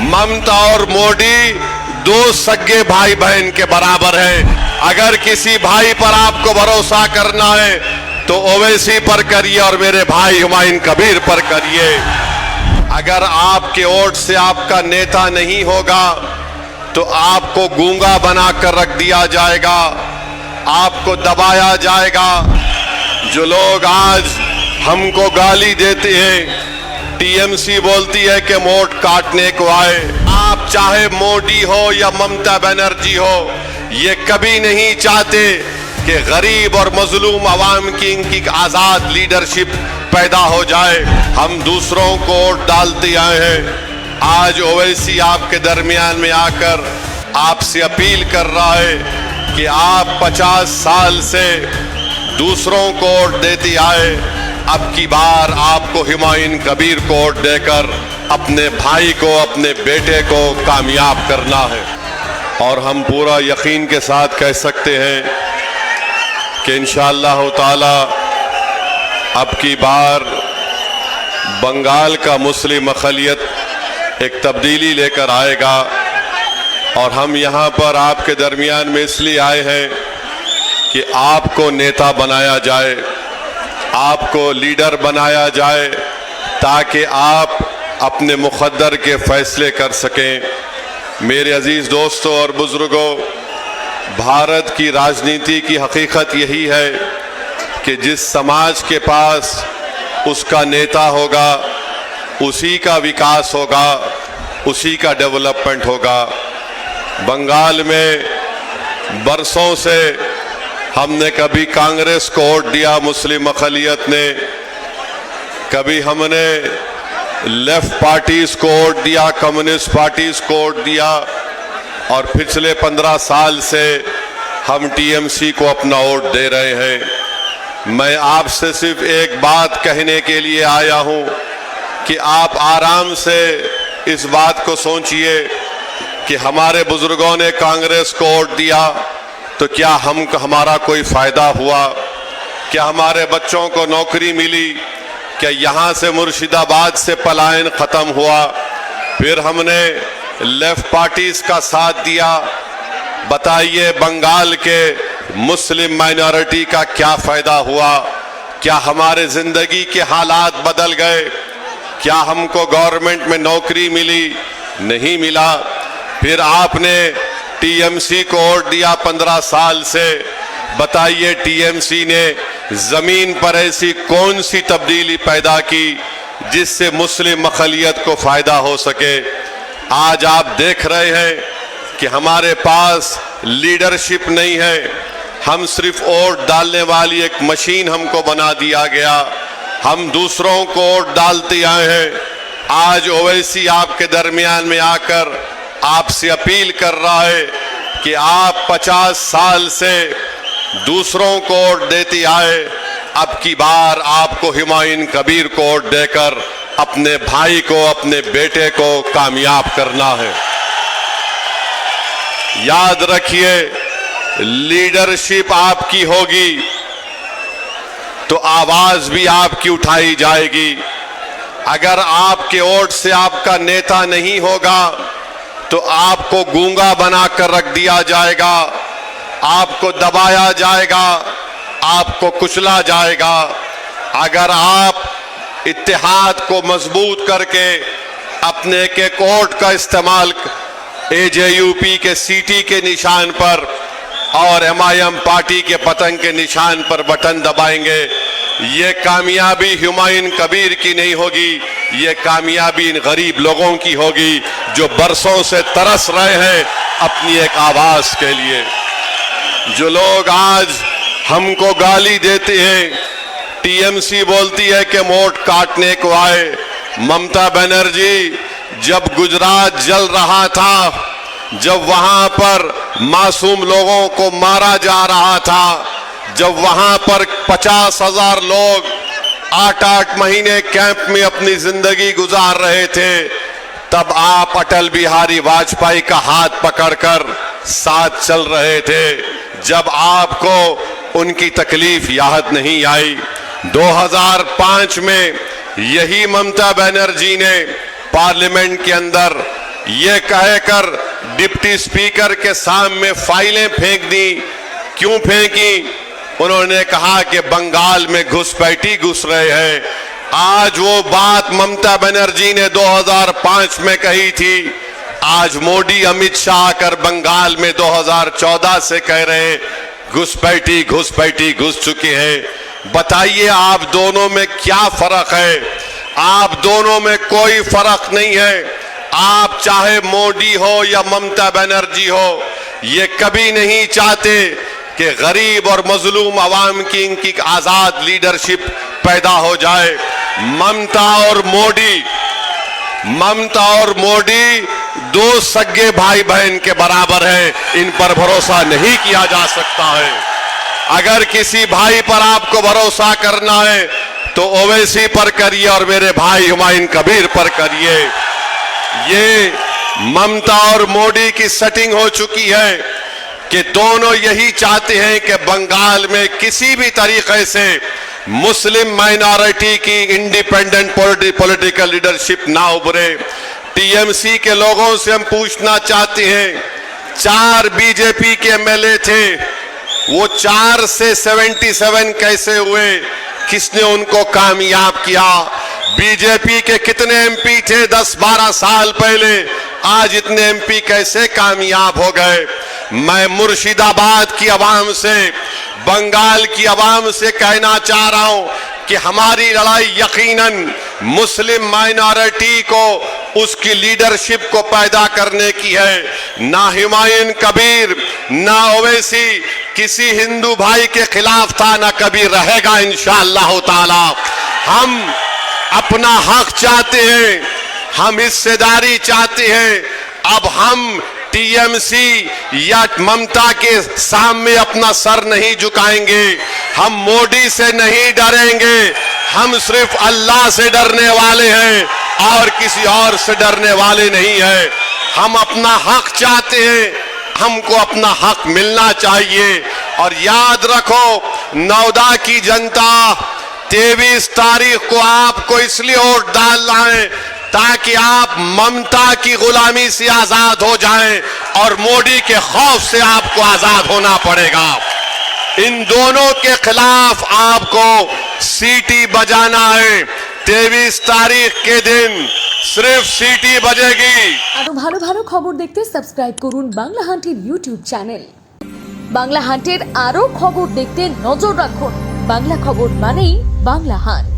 ममता और मोदी दो सगे भाई बहन के बराबर हैं। अगर किसी भाई पर आपको भरोसा करना है तो ओवैसी पर करिए और मेरे भाई हुमायूं कबीर पर करिए। अगर आपके वोट से आपका नेता नहीं होगा तो आपको गूंगा बनाकर रख दिया जाएगा, आपको दबाया जाएगा। जो लोग आज हमको गाली देते हैं, टीएमसी बोलती है कि वोट काटने को आए, आप चाहे मोदी हो या ममता बनर्जी हो, ये कभी नहीं चाहते कि गरीब और मजलूम आवाम की इनकी आजाद लीडरशिप पैदा हो जाए। हम दूसरों को वोट डालते आए हैं। आज ओवैसी आपके दरमियान में आकर आपसे अपील कर रहा है कि आप 50 साल से दूसरों को वोट देते आए, अब की बार आपको हुमायूं कबीर को वोट देकर अपने भाई को, अपने बेटे को कामयाब करना है। और हम पूरा यकीन के साथ कह सकते हैं कि इंशाअल्लाह ताला अब की बार बंगाल का मुस्लिम अक़लियत एक तब्दीली लेकर आएगा। और हम यहाँ पर आपके दरमियान में इसलिए आए हैं कि आपको नेता बनाया जाए, आपको लीडर बनाया जाए, ताकि आप अपने मुक़द्दर के फैसले कर सकें। मेरे अजीज़ दोस्तों और बुज़ुर्गों, भारत की राजनीति की हकीकत यही है कि जिस समाज के पास उसका नेता होगा, उसी का विकास होगा, उसी का डेवलपमेंट होगा। बंगाल में बरसों से हमने कभी कांग्रेस को वोट दिया, मुस्लिम अक़लियत ने, कभी हमने लेफ्ट पार्टीज को वोट दिया, कम्युनिस्ट पार्टीज को वोट दिया, और पिछले 15 साल से हम टीएमसी को अपना वोट दे रहे हैं। मैं आपसे सिर्फ एक बात कहने के लिए आया हूं कि आप आराम से इस बात को सोचिए कि हमारे बुजुर्गों ने कांग्रेस को वोट दिया तो क्या हमारा कोई फायदा हुआ? क्या हमारे बच्चों को नौकरी मिली? क्या यहाँ से मुर्शिदाबाद से पलायन खत्म हुआ? फिर हमने लेफ्ट पार्टीज का साथ दिया। बताइए बंगाल के मुस्लिम माइनॉरिटी का क्या फायदा हुआ? क्या हमारे जिंदगी के हालात बदल गए? क्या हमको गवर्नमेंट में नौकरी मिली? नहीं मिला। फिर आपने टीएमसी को वोट दिया 15 साल से। बताइए टीएमसी ने जमीन पर ऐसी कौन सी तब्दीली पैदा की जिससे मुस्लिम अक़लियत को फायदा हो सके? आज आप देख रहे हैं कि हमारे पास लीडरशिप नहीं है। हम सिर्फ वोट डालने वाली एक मशीन हमको बना दिया गया। हम दूसरों को वोट डालते आए हैं। आज ओवैसी आपके दरमियान में आकर आपसे अपील कर रहा है कि आप 50 साल से दूसरों को वोट देते आए, अब की बार आपको हुमायूं कबीर को वोट देकर अपने भाई को, अपने बेटे को कामयाब करना है। याद रखिए, लीडरशिप आपकी होगी तो आवाज भी आपकी उठाई जाएगी। अगर आपके वोट से आपका नेता नहीं होगा तो आपको गूंगा बनाकर रख दिया जाएगा, आपको दबाया जाएगा, आपको कुचला जाएगा। अगर आप इत्तेहाद को मजबूत करके अपने के वोट का इस्तेमाल एजेयूपी के सीटी के निशान पर और एमआईएम पार्टी के पतंग के निशान पर बटन दबाएंगे, ये कामयाबी हुमायूं कबीर की नहीं होगी, ये कामयाबी इन गरीब लोगों की होगी जो बरसों से तरस रहे हैं अपनी एक आवाज के लिए। जो लोग आज हमको गाली देते हैं, टीएमसी बोलती है कि वोट काटने को आए। ममता बनर्जी जब गुजरात जल रहा था, जब वहां पर मासूम लोगों को मारा जा रहा था, जब वहां पर 50,000 लोग 8-8 महीने कैंप में अपनी जिंदगी गुजार रहे थे, तब आप अटल बिहारी वाजपेयी का हाथ पकड़कर साथ चल रहे थे। जब आपको उनकी तकलीफ याद नहीं आई। 2005 में यही ममता बनर्जी ने पार्लियामेंट के अंदर ये कहकर डिप्टी स्पीकर के सामने फाइलें फेंक दी। क्यों फेंकी? उन्होंने कहा कि बंगाल में घुसपैठी घुस रहे हैं। आज वो बात ममता बनर्जी ने 2005 में कही थी, आज मोदी अमित शाह आकर बंगाल में 2014 से कह रहे हैं घुसपैठी घुसपैठी घुस चुके हैं। बताइए आप दोनों में क्या फर्क है? आप दोनों में कोई फर्क नहीं है। आप चाहे मोदी हो या ममता बनर्जी हो, ये कभी नहीं चाहते कि गरीब और मजलूम आवाम की इनकी आजाद लीडरशिप पैदा हो जाए। ममता और मोदी दो सगे भाई बहन के बराबर हैं। इन पर भरोसा नहीं किया जा सकता है। अगर किसी भाई पर आपको भरोसा करना है तो ओवैसी पर करिए और मेरे भाई हुमायूं कबीर पर करिए। ये ममता और मोदी की सेटिंग हो चुकी है कि दोनों यही चाहते हैं कि बंगाल में किसी भी तरीके से मुस्लिम माइनॉरिटी की इंडिपेंडेंट पॉलिटिकल लीडरशिप ना उभरे। टीएमसी के लोगों से हम पूछना चाहते हैं, 4 बीजेपी के एमएलए थे, वो 4 से 77 कैसे हुए? किसने उनको कामयाब किया? बीजेपी के कितने एमपी थे 10-12 साल पहले, आज इतने एमपी कैसे कामयाब हो गए? मैं मुर्शिदाबाद की आवाम से, बंगाल की आवाम से कहना चाह रहा हूं कि हमारी लड़ाई यकीनन मुस्लिम माइनॉरिटी को उसकी लीडरशिप को पैदा करने की है। ना हुमायूं कबीर ना ओवैसी किसी हिंदू भाई के खिलाफ था, ना कभी रहेगा इंशाअल्लाह ताला। हम अपना हक चाहते हैं, हम हिस्सेदारी चाहते हैं। अब हम टीएमसी या ममता के सामने अपना सर नहीं झुकाएंगे। हम मोदी से नहीं डरेंगे, हम सिर्फ अल्लाह से डरने वाले हैं और किसी और से डरने वाले नहीं हैं। हम अपना हक चाहते हैं, हमको अपना हक मिलना चाहिए। और याद रखो, नौदा की जनता 23 तारीख को आपको इसलिए वोट डालना है ताकि आप ममता की गुलामी से आजाद हो जाएं और मोदी के खौफ से आपको आजाद होना पड़ेगा। इन दोनों के खिलाफ आपको सीटी बजाना है। 23 तारीख के दिन सिर्फ सीटी बजेगी। আরো ভালো ভালো খবর দেখতে সাবস্ক্রাইব করুন বাংলা হান্টের ইউটিউব চ্যানেল। বাংলা হান্টের আরো খবর দেখতে নজর রাখুন। বাংলা খবর মানেই বাংলা হান্ট।